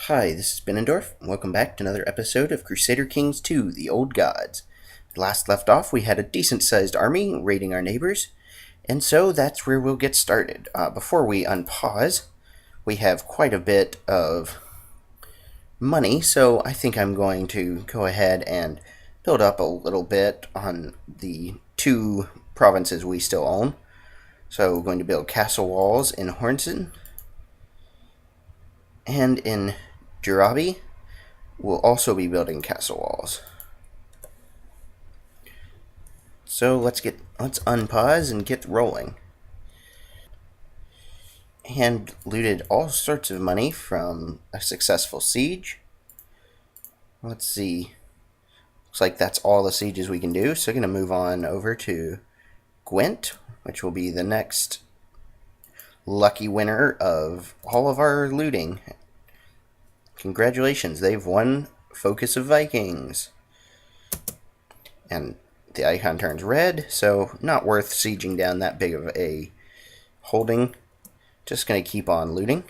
Hi, this is Benandorf, and welcome back to another episode of Crusader Kings 2, The Old Gods. Last left off, we had a decent-sized army raiding our neighbors, and so that's where we'll get started. Before we unpause, we have quite a bit of money, so I think I'm going to go ahead and build up a little bit on the two provinces we still own. So we're going to build castle walls in Hornson and in Jirabi. We'll also be building castle walls. So let's unpause and get rolling. And looted all sorts of money from a successful siege. Let's see. Looks like that's all the sieges we can do. So I'm going to move on over to Gwent, which will be the next lucky winner of all of our looting. Congratulations, they've won Focus of Vikings. And the icon turns red, so not worth sieging down that big of a holding. Just going to keep on looting.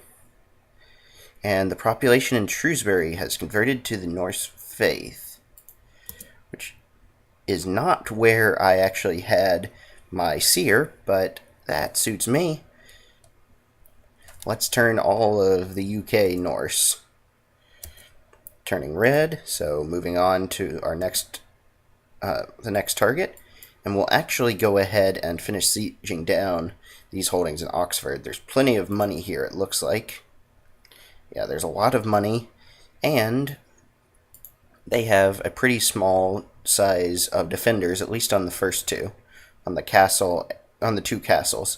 And the population in Shrewsbury has converted to the Norse faith, which is not where I actually had my seer, but that suits me. Let's turn all of the UK Norse. Turning red, so moving on to our next the next target, and we'll actually go ahead and finish sieging down these holdings in Oxford. There's plenty of money here, it looks like. Yeah, there's a lot of money, and they have a pretty small size of defenders, at least on the first two. On the two castles.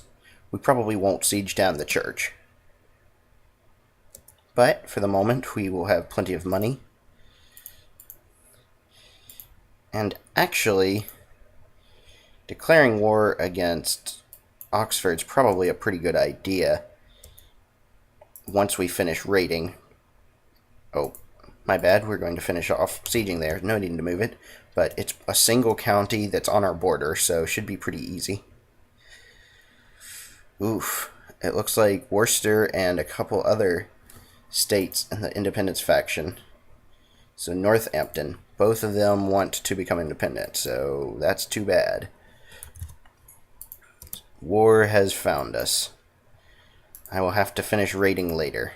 We probably won't siege down the church. But for the moment, we will have plenty of money. And actually, declaring war against Oxford's probably a pretty good idea once we finish raiding. Oh, my bad, we're going to finish off sieging there. No need to move it, but it's a single county that's on our border, so it should be pretty easy. Oof, it looks like Worcester and a couple other states in the independence faction. So Northampton, both of them want to become independent, so that's too bad. War has found us. I will have to finish raiding later.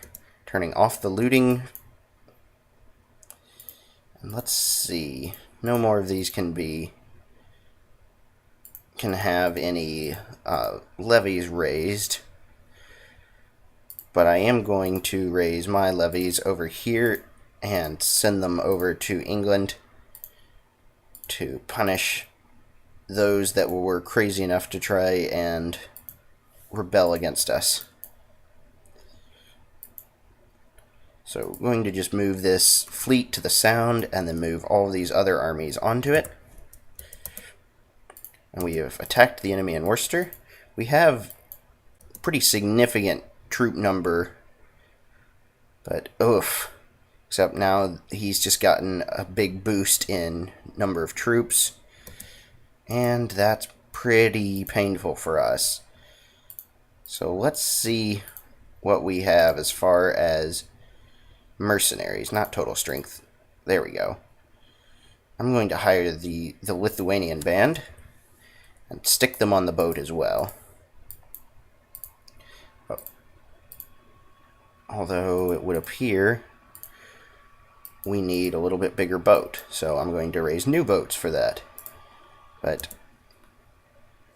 Turning off the looting. And let's see. No more of these can have any levies raised. But I am going to raise my levies over here and send them over to England to punish those that were crazy enough to try and rebel against us. So I'm going to just move this fleet to the Sound and then move all of these other armies onto it. And we have attacked the enemy in Worcester. We have pretty significant troop number, but oof. Except now he's just gotten a big boost in number of troops, and that's pretty painful for us. So let's see what we have as far as mercenaries, not total strength. There we go. I'm going to hire the Lithuanian band and stick them on the boat as well. Although it would appear we need a little bit bigger boat, so I'm going to raise new boats for that. But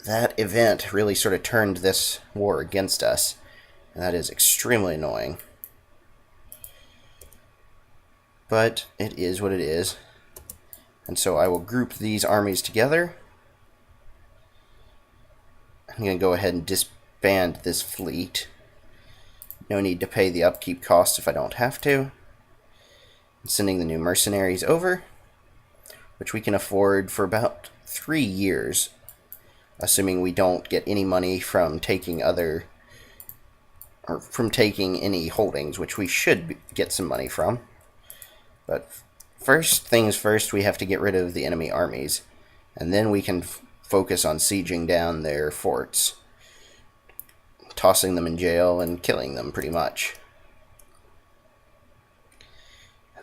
that event really sort of turned this war against us, and that is extremely annoying. But it is what it is. And so I will group these armies together. I'm going to go ahead and disband this fleet. No need to pay the upkeep costs if I don't have to. Sending the new mercenaries over, which we can afford for about 3 years, assuming we don't get any money from taking any holdings, which we should get some money from. But first things first, we have to get rid of the enemy armies, and then we can focus on sieging down their forts, tossing them in jail and killing them pretty much.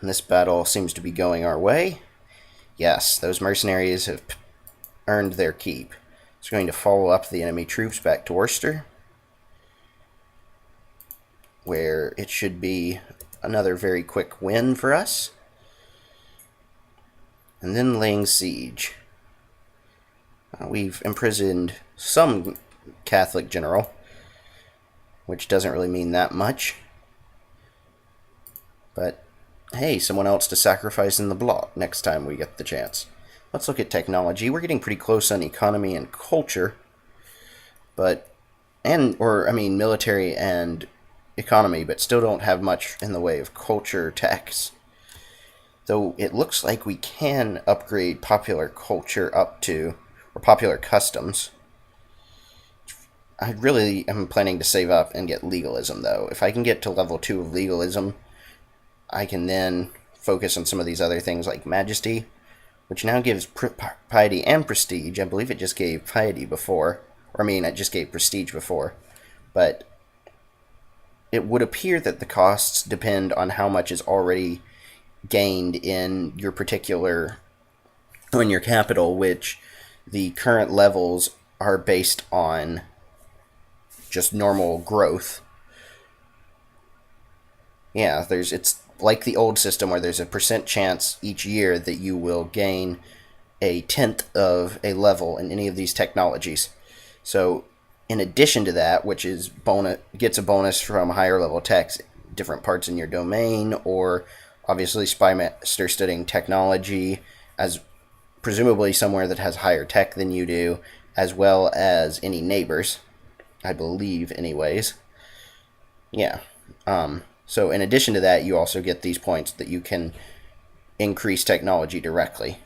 And this battle seems to be going our way. Yes, those mercenaries have earned their keep. It's going to follow up the enemy troops back to Worcester, where it should be another very quick win for us. And then laying siege. We've imprisoned some Catholic general, which doesn't really mean that much. But hey, someone else to sacrifice in the block next time we get the chance. Let's look at technology. We're getting pretty close on economy and culture, military and economy, but still don't have much in the way of culture tax. Though it looks like we can upgrade popular culture up to, or popular customs. I really am planning to save up and get legalism, though. If I can get to level 2 of legalism, I can then focus on some of these other things like majesty, which now gives piety and prestige. I believe it just gave piety before. It just gave prestige before. But it would appear that the costs depend on how much is already gained in your capital, which the current levels are based on just normal growth. Yeah, it's like the old system where there's a % chance each year that you will gain a tenth of a level in any of these technologies. So in addition to that, which is gets a bonus from higher level techs, different parts in your domain, or obviously Spymaster studying technology as presumably somewhere that has higher tech than you do, as well as any neighbors, I believe anyways. Yeah. So in addition to that, you also get these points that you can increase technology directly.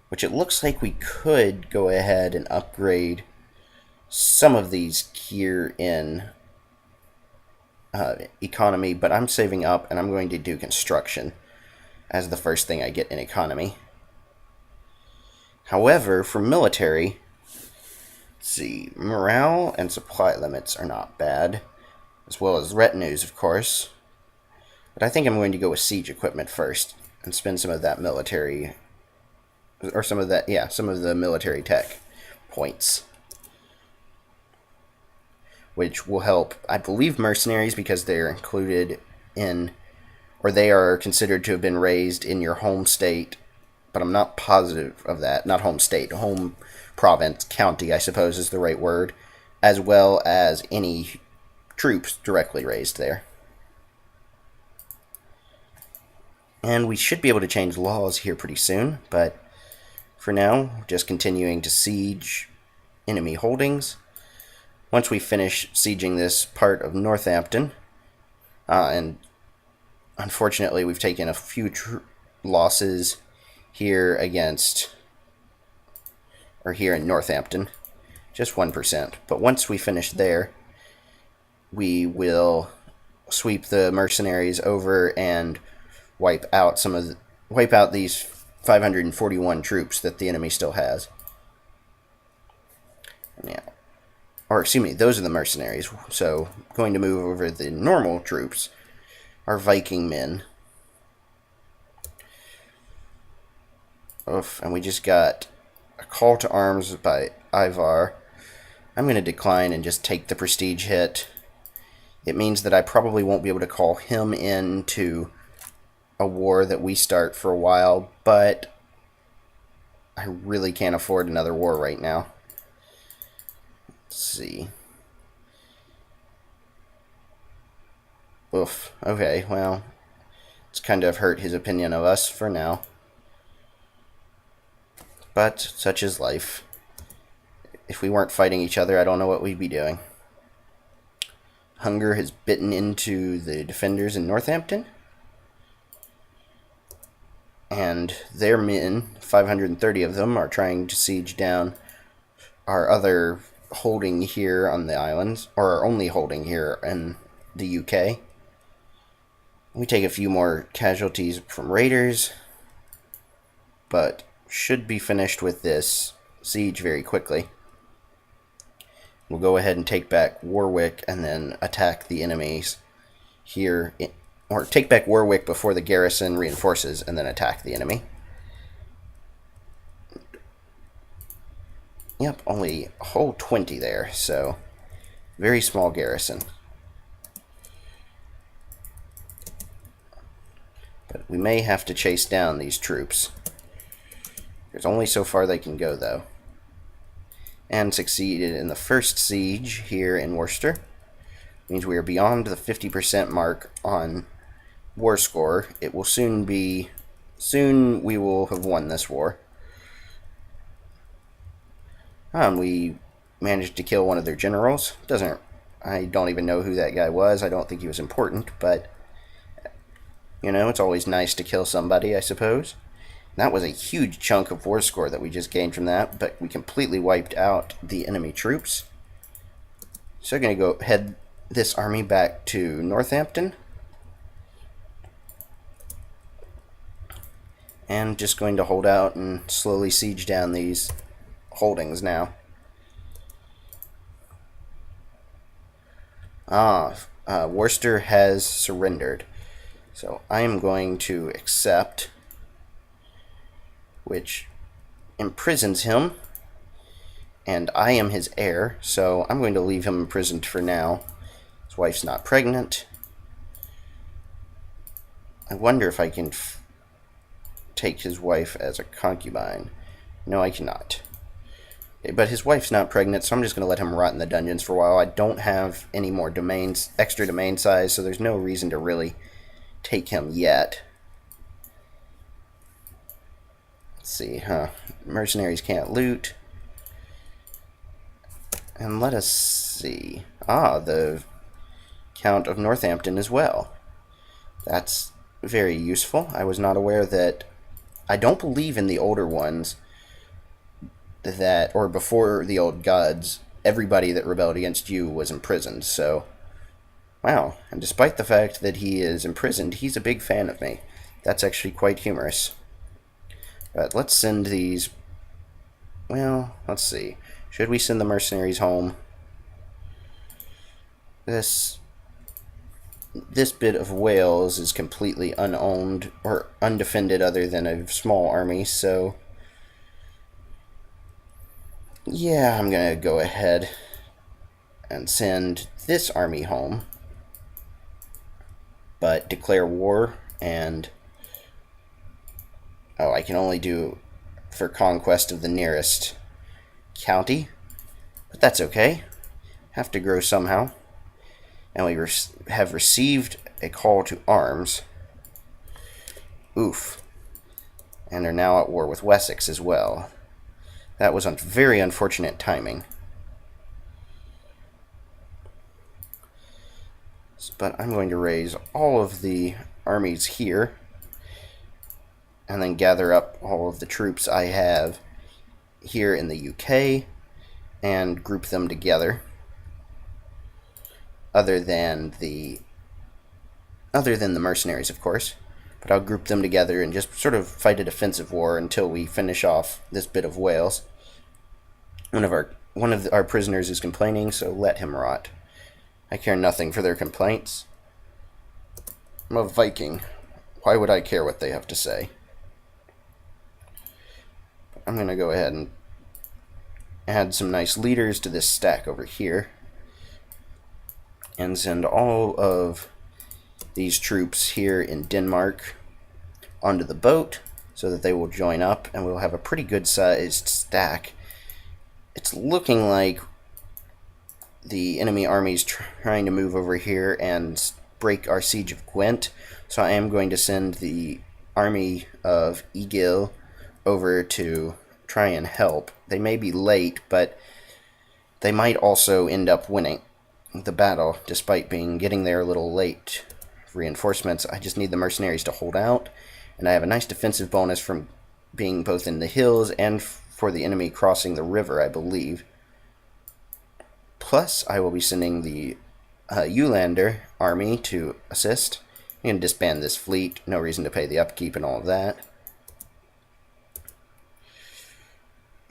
Which it looks like we could go ahead and upgrade some of these here in economy, but I'm saving up and I'm going to do construction as the first thing I get in economy. However, for military, let's see, morale and supply limits are not bad, as well as retinues, of course. But I think I'm going to go with siege equipment first and spend some of that military, or some of the military tech points, which will help, I believe, mercenaries, because they're included in, or they are considered to have been raised in your home state, but I'm not positive of that. Not home state, home province, county, I suppose is the right word, as well as any troops directly raised there. And we should be able to change laws here pretty soon, but for now, just continuing to siege enemy holdings. Once we finish sieging this part of Northampton, and unfortunately we've taken a few losses here here in Northampton, just 1%. But once we finish there, we will sweep the mercenaries over and wipe out these 541 troops that the enemy still has. Yeah. Or, excuse me, those are the mercenaries. So, going to move over the normal troops, our Viking men. Oof, and we just got a call to arms by Ivar. I'm going to decline and just take the prestige hit. It means that I probably won't be able to call him into a war that we start for a while, but I really can't afford another war right now. Let's see. Oof. Okay, well, it's kind of hurt his opinion of us for now. But such is life. If we weren't fighting each other, I don't know what we'd be doing. Hunger has bitten into the defenders in Northampton. And their men, 530 of them, are trying to siege down our other holding here on the islands, or our only holding here in the UK. We take a few more casualties from raiders, but should be finished with this siege very quickly. We'll go ahead and take back Warwick and then attack the enemies here or take back Warwick before the garrison reinforces, and then attack the enemy. Yep, only a whole 20 there, so very small garrison. But we may have to chase down these troops. There's only so far they can go, though. And succeeded in the first siege here in Worcester. Means we are beyond the 50% mark on war score. It will soon we will have won this war. And we managed to kill one of their generals. I don't even know who that guy was. I don't think he was important, but you know, it's always nice to kill somebody, I suppose. And that was a huge chunk of war score that we just gained from that, but we completely wiped out the enemy troops. So I'm going to go head this army back to Northampton. And just going to hold out and slowly siege down these holdings now. Worcester has surrendered. So I am going to accept, which imprisons him, and I am his heir, so I'm going to leave him imprisoned for now. His wife's not pregnant. I wonder if I can take his wife as a concubine. No, I cannot. But his wife's not pregnant, so I'm just going to let him rot in the dungeons for a while. I don't have any more domains, extra domain size, so there's no reason to really take him yet. Let's see, mercenaries can't loot. And let us see. The Count of Northampton as well. That's very useful. I was not aware that... I don't believe in the older ones that, or before the old gods, everybody that rebelled against you was imprisoned, so... Wow, and despite the fact that he is imprisoned, he's a big fan of me. That's actually quite humorous. But let's send these... Well, let's see. Should we send the mercenaries home? This bit of Wales is completely unowned or undefended other than a small army, so... Yeah, I'm going to go ahead and send this army home. But declare war, and... Oh, I can only do for conquest of the nearest county. But that's okay. Have to grow somehow. And we have received a call to arms. Oof. And are now at war with Wessex as well. That was very unfortunate timing. But I'm going to raise all of the armies here. And then gather up all of the troops I have here in the UK. And group them together. Other than the mercenaries, of course. But I'll group them together and just sort of fight a defensive war until we finish off this bit of Wales. One of our prisoners is complaining, so let him rot. I care nothing for their complaints. I'm a Viking. Why would I care what they have to say? I'm going to go ahead and add some nice leaders to this stack over here. And send all of these troops here in Denmark onto the boat so that they will join up, and we'll have a pretty good sized stack. It's looking like the enemy army's trying to move over here and break our siege of Gwent, so I am going to send the army of Egil over to try and help. They may be late, but they might also end up winning the battle, despite getting there a little late. Reinforcements, I just need the mercenaries to hold out, and I have a nice defensive bonus from being both in the hills and for the enemy crossing the river, I believe. Plus, I will be sending the Jyllander army to assist. I'm going to disband this fleet, no reason to pay the upkeep and all of that.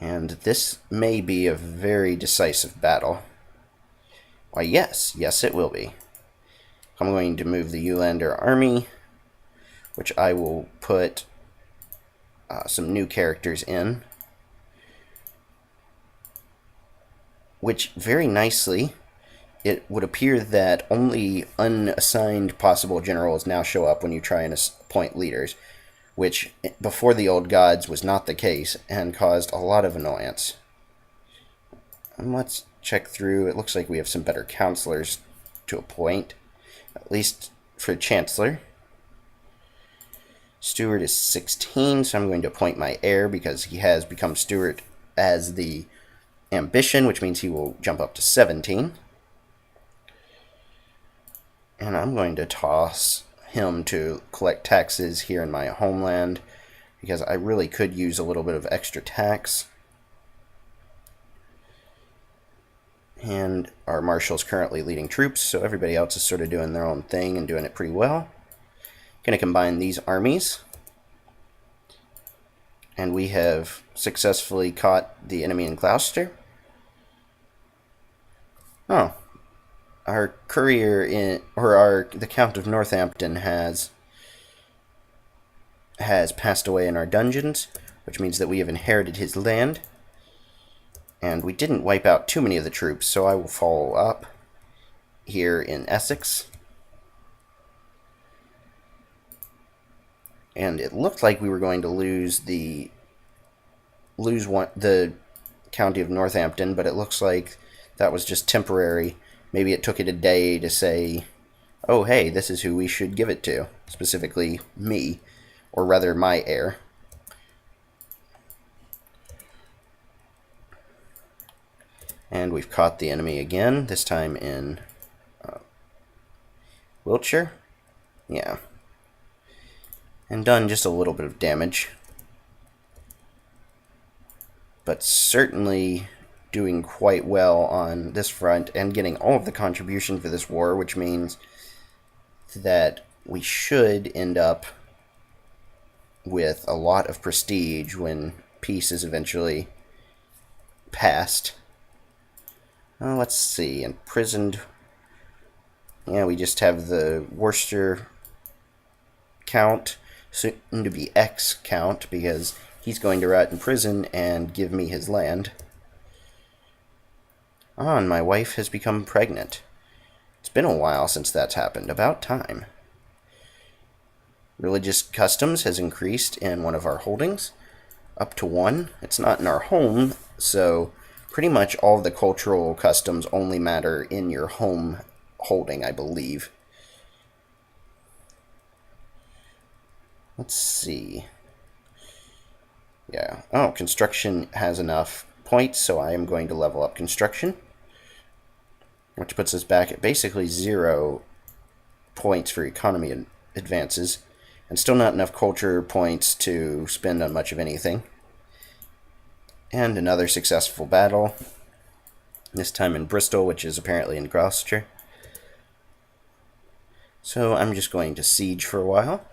And this may be a very decisive battle. Why, yes it will be. I'm going to move the Jyllander army, which I will put some new characters in, which very nicely, it would appear that only unassigned possible generals now show up when you try and appoint leaders, which before the old gods was not the case and caused a lot of annoyance. And let's check through. It looks like we have some better counselors to appoint, at least for Chancellor. Steward is 16, so I'm going to appoint my heir because he has become steward as the ambition, which means he will jump up to 17. And I'm going to toss him to collect taxes here in my homeland because I really could use a little bit of extra tax. And our marshal's currently leading troops, so everybody else is sort of doing their own thing and doing it pretty well. Going to combine these armies. And we have successfully caught the enemy in Gloucester. Oh. Our courier the Count of Northampton has passed away in our dungeons, which means that we have inherited his land. And we didn't wipe out too many of the troops, so I will follow up here in Essex. And it looked like we were going to lose the county of Northampton, but it looks like that was just temporary. Maybe it took it a day to say, oh hey, this is who we should give it to, specifically me, or rather my heir. And we've caught the enemy again, this time in Wiltshire. Yeah. And done just a little bit of damage. But certainly doing quite well on this front and getting all of the contribution for this war, which means that we should end up with a lot of prestige when peace is eventually passed. Let's see, imprisoned. Yeah, we just have the Worcester Count, soon to be ex-Count, because he's going to rot in prison and give me his land. And my wife has become pregnant. It's been a while since that's happened. About time. Religious customs has increased in one of our holdings, up to 1. It's not in our home, so pretty much all of the cultural customs only matter in your home holding, I believe. Let's see. Yeah. Oh, construction has enough points, so I am going to level up construction, which puts us back at basically 0 points for economy advances, and still not enough culture points to spend on much of anything. And another successful battle, this time in Bristol, which is apparently in Gloucester. So I'm just going to siege for a while.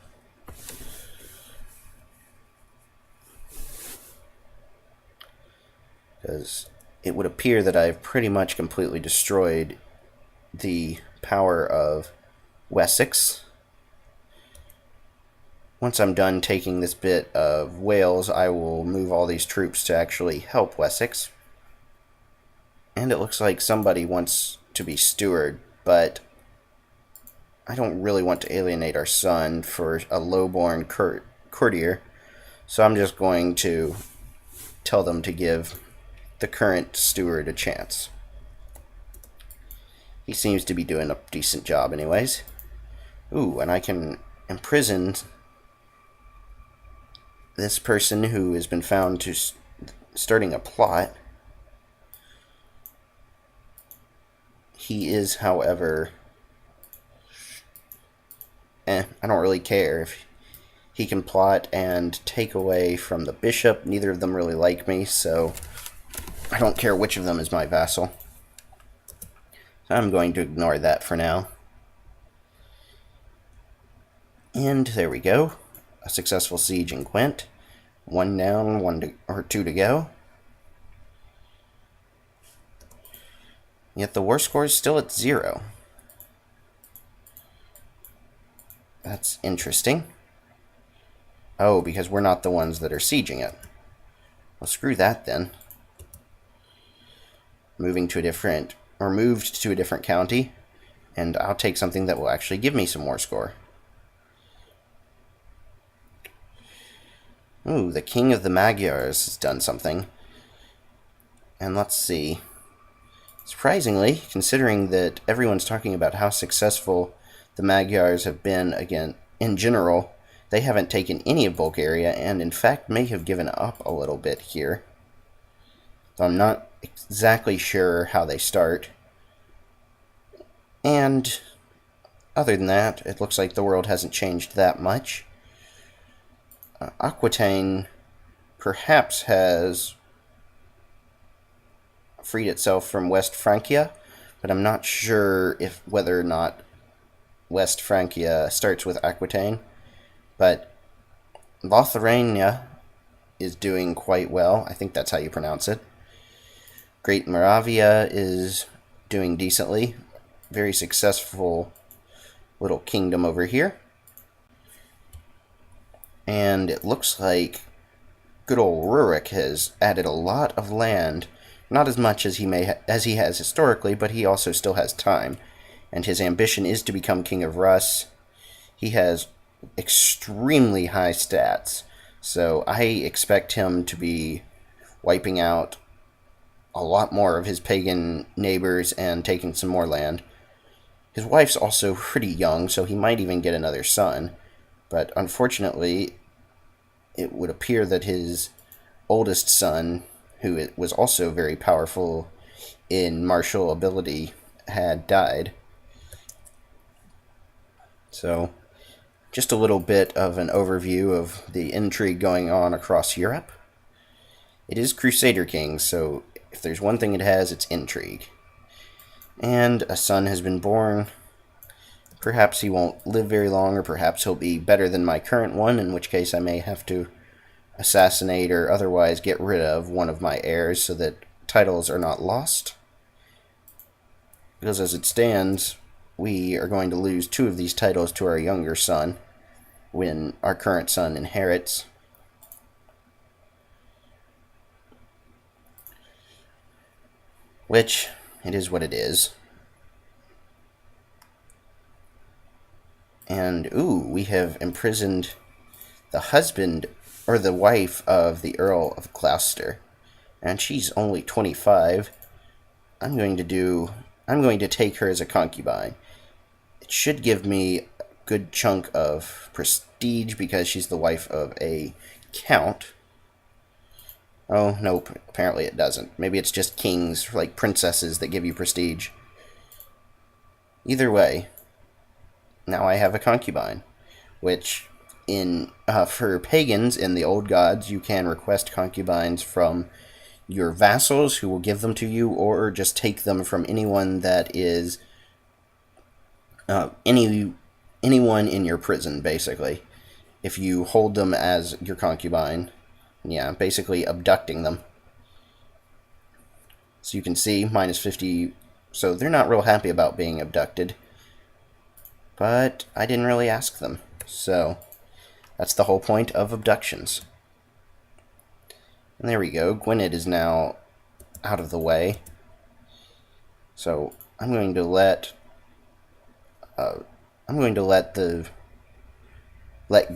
Because it would appear that I've pretty much completely destroyed the power of Wessex. Once I'm done taking this bit of Wales, I will move all these troops to actually help Wessex. And it looks like somebody wants to be steward, but I don't really want to alienate our son for a lowborn courtier, so I'm just going to tell them to give the current steward a chance. He seems to be doing a decent job anyways. Ooh, and I can imprison this person who has been found to starting a plot. He is, however, I don't really care. If he can plot and take away from the bishop, neither of them really like me, so I don't care which of them is my vassal. So I'm going to ignore that for now. And there we go. A successful siege in Gwent. 1 down, 2 to go. Yet the war score is still at 0. That's interesting. Oh, because we're not the ones that are sieging it. Well, screw that then. Moved to a different county, and I'll take something that will actually give me some more score. Ooh, the King of the Magyars has done something. And let's see. Surprisingly, considering that everyone's talking about how successful the Magyars have been again in general, they haven't taken any of Bulgaria, and in fact may have given up a little bit here. So I'm not exactly sure how they start. And other than that, it looks like the world hasn't changed that much. Aquitaine perhaps has freed itself from West Francia, but I'm not sure whether or not West Francia starts with Aquitaine. But Lotharingia is doing quite well. I think that's how you pronounce it. Great Moravia is doing decently. Very successful little kingdom over here. And it looks like good old Rurik has added a lot of land. Not as much as he has historically, but he also still has time. And his ambition is to become King of Rus. He has extremely high stats, so I expect him to be wiping out a lot more of his pagan neighbors and taking some more land. His wife's also pretty young, so he might even get another son, but unfortunately it would appear that his oldest son, who was also very powerful in martial ability, had died. So just a little bit of an overview of the intrigue going on across Europe. It is Crusader Kings, so if there's one thing it has, it's intrigue. And a son has been born. Perhaps he won't live very long, or perhaps he'll be better than my current one, in which case I may have to assassinate or otherwise get rid of one of my heirs so that titles are not lost. Because as it stands, we are going to lose 2 of these titles to our younger son when our current son inherits. Which, it is what it is. And, ooh, we have imprisoned the husband, or the wife of the Earl of Gloucester. And she's only 25. I'm going to take her as a concubine. It should give me a good chunk of prestige because she's the wife of a count. Oh, nope, apparently it doesn't. Maybe it's just kings, like princesses, that give you prestige. Either way, now I have a concubine, which for pagans in the old gods, you can request concubines from your vassals who will give them to you, or just take them from anyone that is anyone in your prison, basically. If you hold them as your concubine, yeah, basically abducting them. So you can see, minus 50, so they're not real happy about being abducted. But I didn't really ask them, so that's the whole point of abductions. And there we go, Gwynedd is now out of the way. So I'm going to let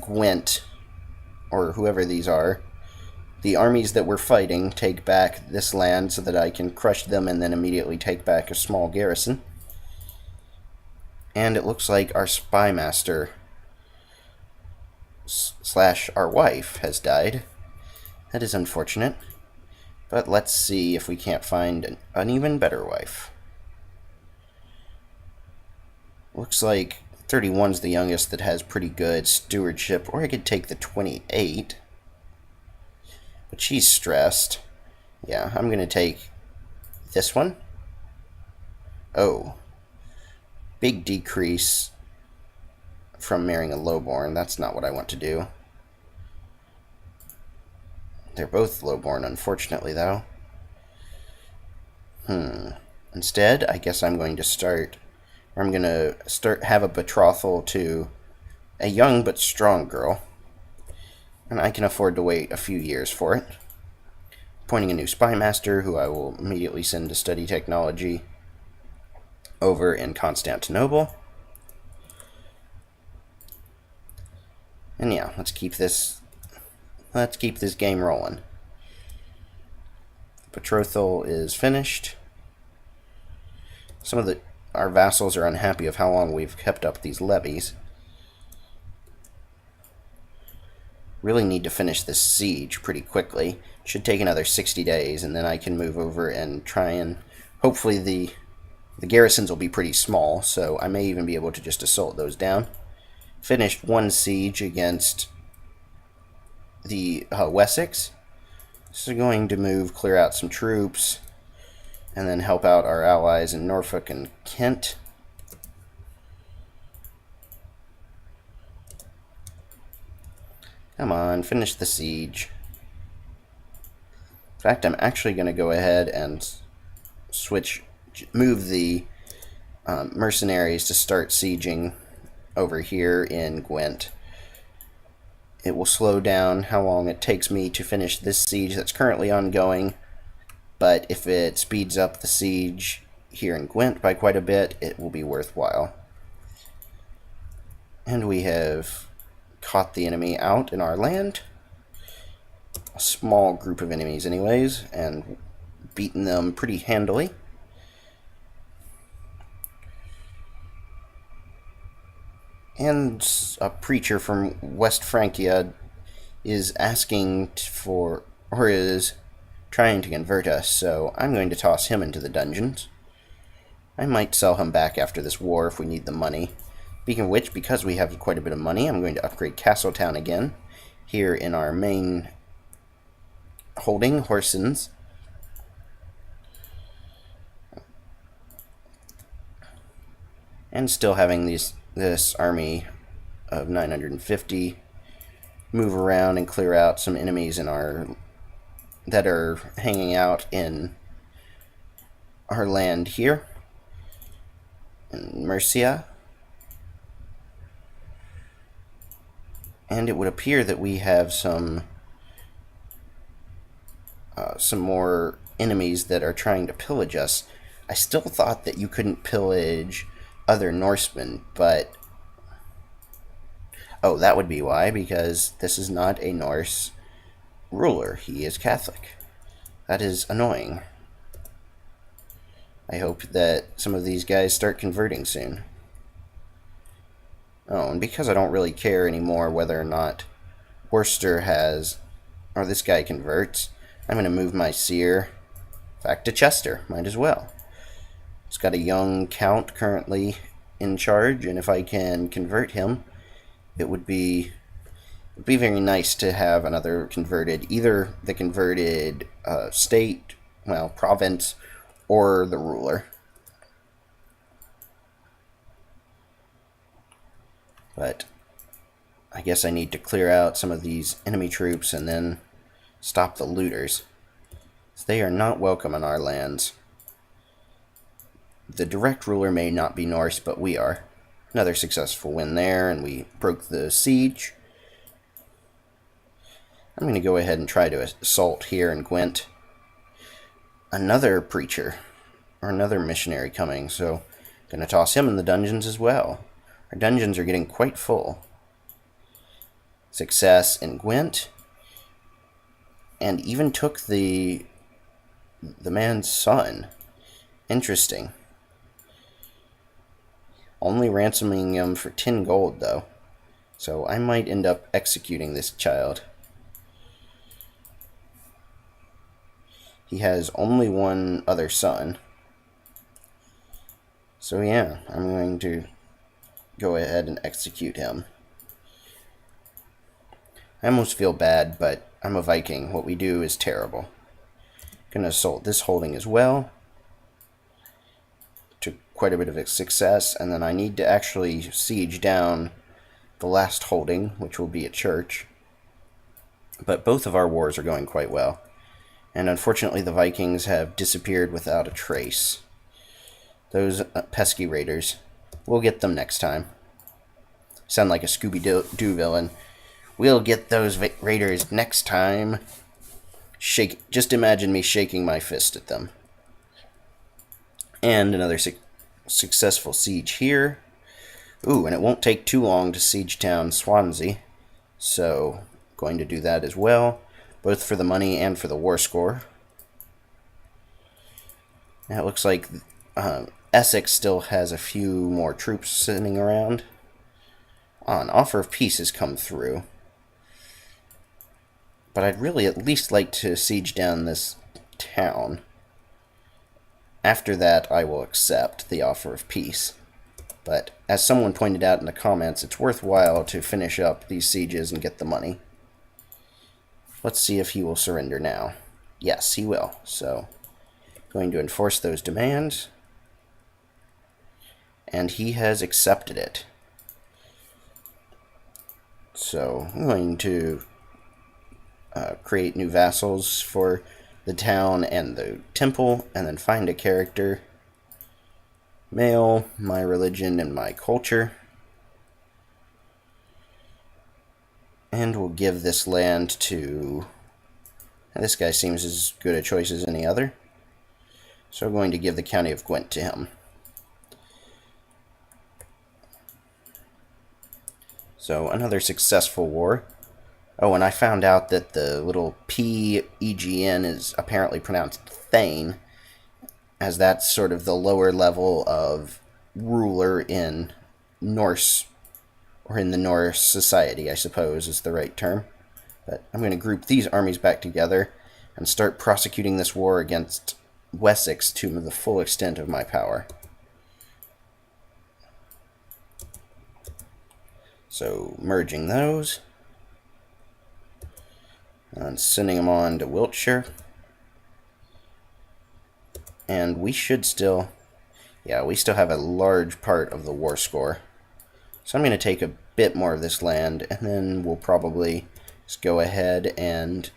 Gwent, or whoever these are, the armies that we're fighting, take back this land so that I can crush them and then immediately take back a small garrison. And it looks like our spy master / our wife has died. That is unfortunate. But let's see if we can't find an even better wife. Looks like 31's the youngest that has pretty good stewardship, or I could take the 28. But she's stressed. Yeah, I'm going to take this one. Oh. Big decrease from marrying a lowborn. That's not what I want to do. They're both lowborn, unfortunately, though. Instead, I guess I'm going to have a betrothal to a young but strong girl, and I can afford to wait a few years for it. Appointing a new spy master, who I will immediately send to study technology over in Constantinople. And yeah, let's keep this game rolling. Betrothal is finished. Some of our vassals are unhappy of how long we've kept up these levies. Really need to finish this siege pretty quickly. Should take another 60 days, and then I can move over and try and hopefully the garrisons will be pretty small, so I may even be able to just assault those down. Finished one siege against the Wessex. So going to move, clear out some troops, and then help out our allies in Norfolk and Kent. Come on, finish the siege. In fact, I'm actually going to go ahead and move the mercenaries to start sieging over here in Gwent. It will slow down how long it takes me to finish this siege that's currently ongoing, but if it speeds up the siege here in Gwent by quite a bit, it will be worthwhile. And we have caught the enemy out in our land. A small group of enemies anyways, and beaten them pretty handily. And a preacher from West Francia is asking for, or is trying to convert us, so I'm going to toss him into the dungeons. I might sell him back after this war if we need the money. Speaking of which, because we have quite a bit of money, I'm going to upgrade Castletown again, here in our main holding, Horsens. And still having this army of 950 move around and clear out some enemies that are hanging out in our land here in Mercia. And it would appear that we have some more enemies that are trying to pillage us. I still thought that you couldn't pillage other Norsemen, but oh, that would be why, because this is not a Norse ruler. He is Catholic. That is annoying. I hope that some of these guys start converting soon. Oh, and because I don't really care anymore whether or not Worcester or this guy converts, I'm going to move my seer back to Chester. Might as well. It's got a young count currently in charge, and if I can convert him, it would be very nice to have another converted, either the converted state, province, or the ruler. But I guess I need to clear out some of these enemy troops and then stop the looters. They are not welcome in our lands. The direct ruler may not be Norse, but we are. Another successful win there, and we broke the siege. I'm going to go ahead and try to assault here in Gwent. Another preacher, or another missionary coming, so I'm going to toss him in the dungeons as well. Our dungeons are getting quite full. Success in Gwent, and even took the man's son. Interesting. Only ransoming him for 10 gold, though. So I might end up executing this child. He has only one other son. So yeah, I'm going to go ahead and execute him. I almost feel bad, but I'm a Viking. What we do is terrible. Gonna assault this holding as well. Took quite a bit of a success, and then I need to actually siege down the last holding, which will be a church. But both of our wars are going quite well. And unfortunately the Vikings have disappeared without a trace. Those pesky raiders. We'll get them next time. Sound like a Scooby-Doo villain. We'll get those raiders next time. Just imagine me shaking my fist at them. And another successful siege here. Ooh, and it won't take too long to siege town Swansea. So, going to do that as well, both for the money and for the war score. Now it looks like Essex still has a few more troops sitting around. An offer of peace has come through. But I'd really at least like to siege down this town. After that, I will accept the offer of peace. But as someone pointed out in the comments, it's worthwhile to finish up these sieges and get the money. Let's see if he will surrender now. Yes, he will. So, going to enforce those demands. And he has accepted it. So, I'm going to create new vassals for the town and the temple, and then find a character. Male, my religion, and my culture. And we'll give this land to... This guy seems as good a choice as any other. So we're going to give the county of Gwent to him. So another successful war. Oh, and I found out that the little P-E-G-N is apparently pronounced Thane, as that's sort of the lower level of ruler in Norse, or in the Norse society, I suppose is the right term. But I'm going to group these armies back together and start prosecuting this war against Wessex to the full extent of my power. So, merging those. And sending them on to Wiltshire. And we should still... Yeah, we still have a large part of the war score. So I'm going to take a bit more of this land, and then we'll probably just go ahead and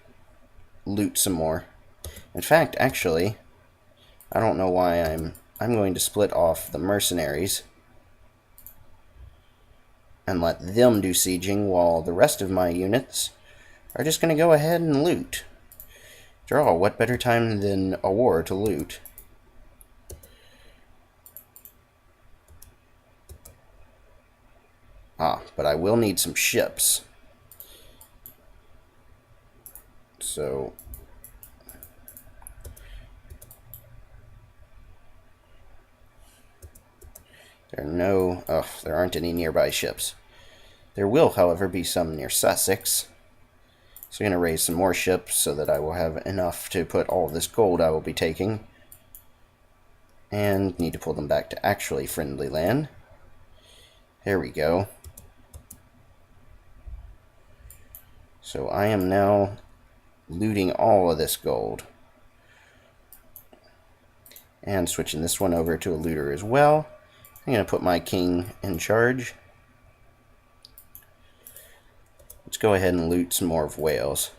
loot some more. In fact, actually, I don't know why I'm going to split off the mercenaries and let them do sieging while the rest of my units are just going to go ahead and loot. After all, what better time than a war to loot? But I will need some ships. So... there aren't any nearby ships. There will, however, be some near Sussex. So I'm going to raise some more ships so that I will have enough to put all of this gold I will be taking. And need to pull them back to actually friendly land. There we go. So I am now looting all of this gold. And switching this one over to a looter as well. I'm going to put my king in charge. Let's go ahead and loot some more of Wales.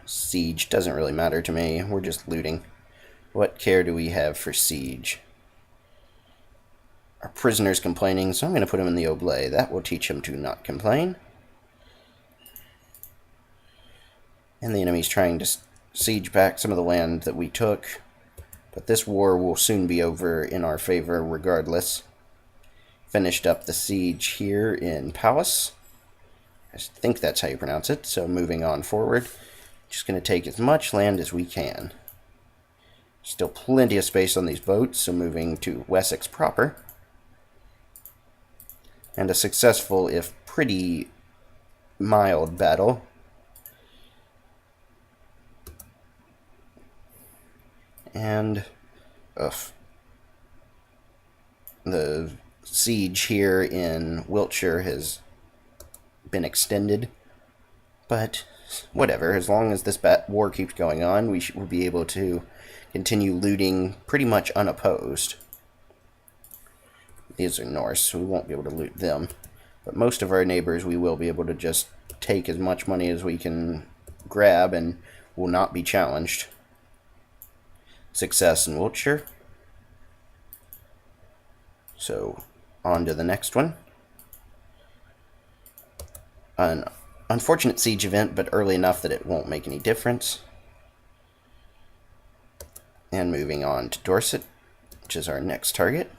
Siege doesn't really matter to me. We're just looting. What care do we have for siege? Our prisoner's complaining, so I'm going to put him in the oblate. That will teach him to not complain. And the enemy's trying to siege back some of the land that we took. But this war will soon be over in our favor regardless. Finished up the siege here in Palace. I think that's how you pronounce it. So moving on forward. Just going to take as much land as we can. Still plenty of space on these boats, so moving to Wessex proper. And a successful, if pretty mild, battle. And the siege here in Wiltshire has been extended, but whatever, as long as this war keeps going on, we'll be able to continue looting pretty much unopposed. These are Norse, so we won't be able to loot them, but most of our neighbors we will be able to just take as much money as we can grab and will not be challenged. Success in Wiltshire. So, on to the next one. An unfortunate siege event, but early enough that it won't make any difference. And moving on to Dorset, which is our next target.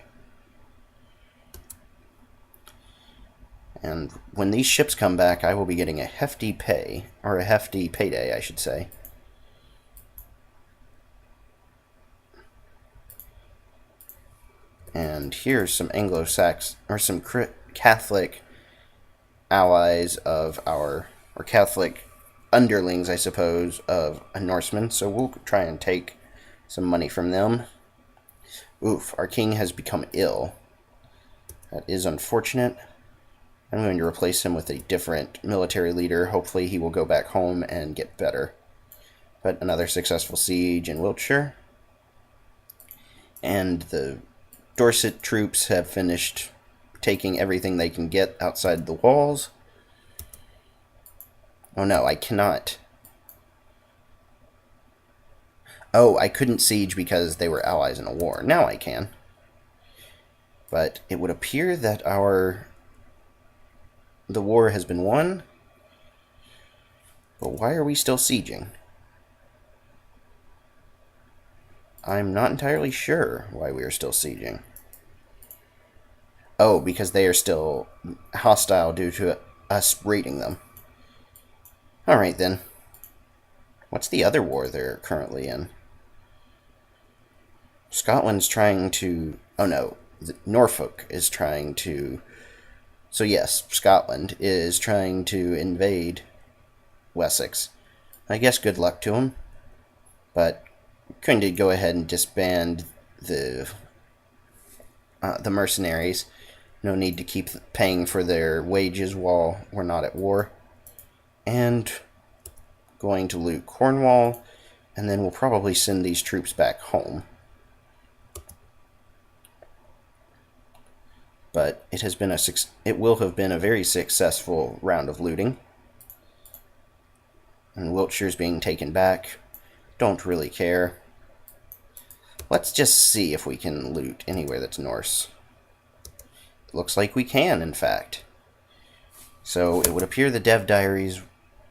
And when these ships come back, I will be getting a hefty pay, or a hefty payday, I should say. And here's some Anglo-Saxon, or some Catholic allies of our, or Catholic underlings, I suppose, of a Norseman. So we'll try and take some money from them. Oof, our king has become ill. That is unfortunate. I'm going to replace him with a different military leader. Hopefully he will go back home and get better. But another successful siege in Wiltshire. And the Dorset troops have finished taking everything they can get outside the walls. Oh no, I cannot. Oh, I couldn't siege because they were allies in a war. Now I can. But it would appear that the war has been won. But why are we still sieging? I'm not entirely sure why we are still sieging. Oh, because they are still hostile due to us raiding them. Alright then. What's the other war they're currently in? Scotland's trying to... Oh no, Norfolk is trying to... So yes, Scotland is trying to invade Wessex. I guess good luck to them. But going to go ahead and disband the mercenaries. No need to keep paying for their wages while we're not at war. And going to loot Cornwall, and then we'll probably send these troops back home. But it will have been a very successful round of looting. And Wiltshire's being taken back. Don't really care. Let's just see if we can loot anywhere that's Norse. It looks like we can, in fact. So it would appear the dev diaries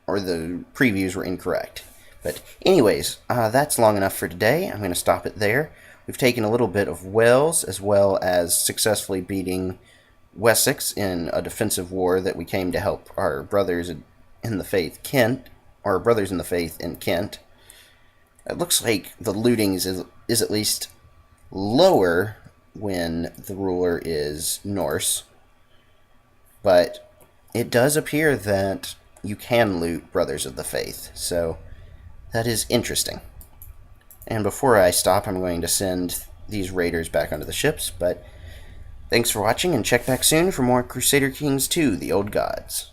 or the previews were incorrect. But anyways, that's long enough for today. I'm going to stop it there. We've taken a little bit of Wales, as well as successfully beating Wessex in a defensive war that we came to help our brothers in the faith, Kent, or brothers in the faith in Kent. It looks like the looting is at least lower when the ruler is Norse, but it does appear that you can loot brothers of the faith, so that is interesting. And before I stop, I'm going to send these raiders back onto the ships, but thanks for watching, and check back soon for more Crusader Kings 2, The Old Gods.